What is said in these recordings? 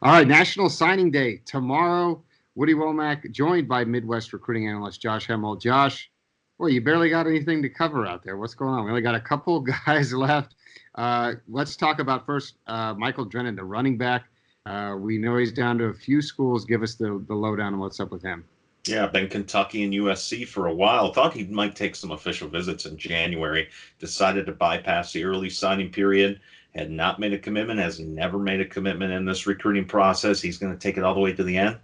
All right, National Signing Day tomorrow. Woody Wommack joined by Midwest recruiting analyst Josh Helmholdt. Josh, well, you barely got anything to cover out there. What's going on? We only got a couple guys left. Let's talk about first Michael Drennan, the running back. We know he's down to a few schools. Give us the lowdown on what's up with him. Yeah, been Kentucky and USC for a while. Thought he might take some official visits in January. Decided to bypass the early signing period. Had not made a commitment, has never made a commitment in this recruiting process. He's going to take it all the way to the end.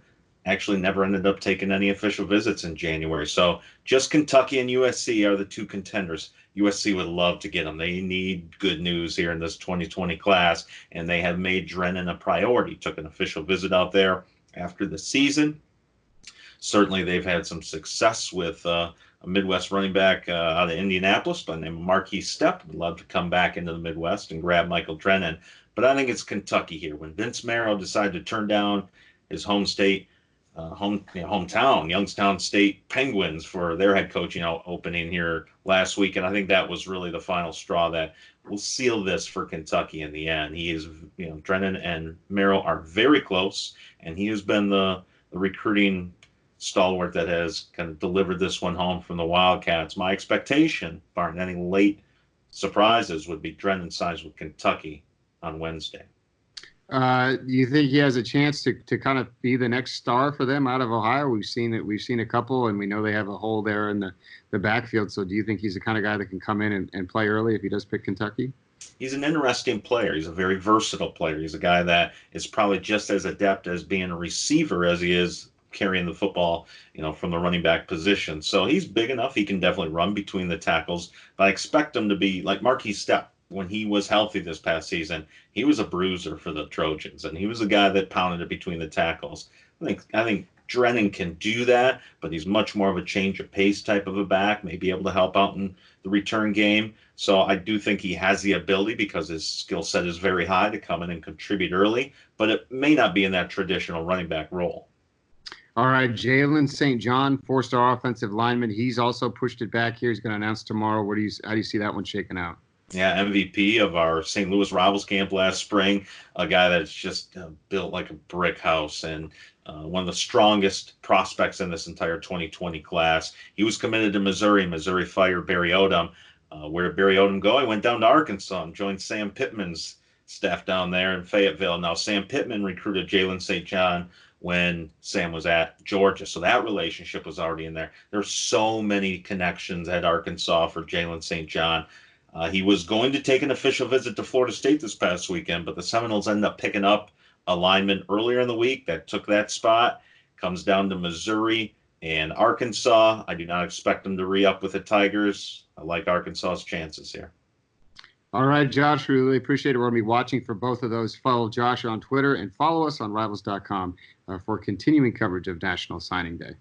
Actually, never ended up taking any official visits in January. So just Kentucky and USC are the two contenders. USC would love to get him. They need good news here in this 2020 class, and they have made Drennan a priority. Took an official visit out there after the season. Certainly, they've had some success with a Midwest running back out of Indianapolis by the name of Marquis Stepp. Would love to come back into the Midwest and grab Michael Drennan. But I think it's Kentucky here. When Vince Marrow decided to turn down his home state, hometown, Youngstown State Penguins for their head coaching opening here last week, and I think that was really the final straw that will seal this for Kentucky in the end. He is, Drennan and Merrill are very close, and he has been the recruiting stalwart that has kind of delivered this one home from the Wildcats. My expectation, barring any late surprises, would be Drennan signs with Kentucky on Wednesday. Do you think he has a chance to kind of be the next star for them out of Ohio? We've seen a couple, and we know they have a hole there in the backfield. So do you think he's the kind of guy that can come in and play early if he does pick Kentucky? He's an interesting player. He's a very versatile player. He's a guy that is probably just as adept as being a receiver as he is carrying the football, from the running back position. So he's big enough. He can definitely run between the tackles. But I expect him to be like Marquis Stepp. When he was healthy this past season, he was a bruiser for the Trojans, and he was a guy that pounded it between the tackles. I think Drennan can do that, but he's much more of a change of pace type of a back, may be able to help out in the return game. So I do think he has the ability, because his skill set is very high, to come in and contribute early, but it may not be in that traditional running back role. All right, Jalen St. John, four-star offensive lineman. He's also pushed it back here. He's going to announce tomorrow. How do you see that one shaking out? Yeah, MVP of our St. Louis Rivals camp last spring, a guy that's just built like a brick house, and one of the strongest prospects in this entire 2020 class. He was committed to Missouri. Missouri fired Barry Odom. Where did Barry Odom go? He went down to Arkansas and joined Sam Pittman's staff down there in Fayetteville. Now, Sam Pittman recruited Jalen St. John when Sam was at Georgia. So that relationship was already in there. There's so many connections at Arkansas for Jalen St. John. He was going to take an official visit to Florida State this past weekend, but the Seminoles ended up picking up a lineman earlier in the week that took that spot. Comes down to Missouri and Arkansas. I do not expect them to re-up with the Tigers. I like Arkansas's chances here. All right, Josh, we really appreciate it. We're going to be watching for both of those. Follow Josh on Twitter and follow us on Rivals.com for continuing coverage of National Signing Day.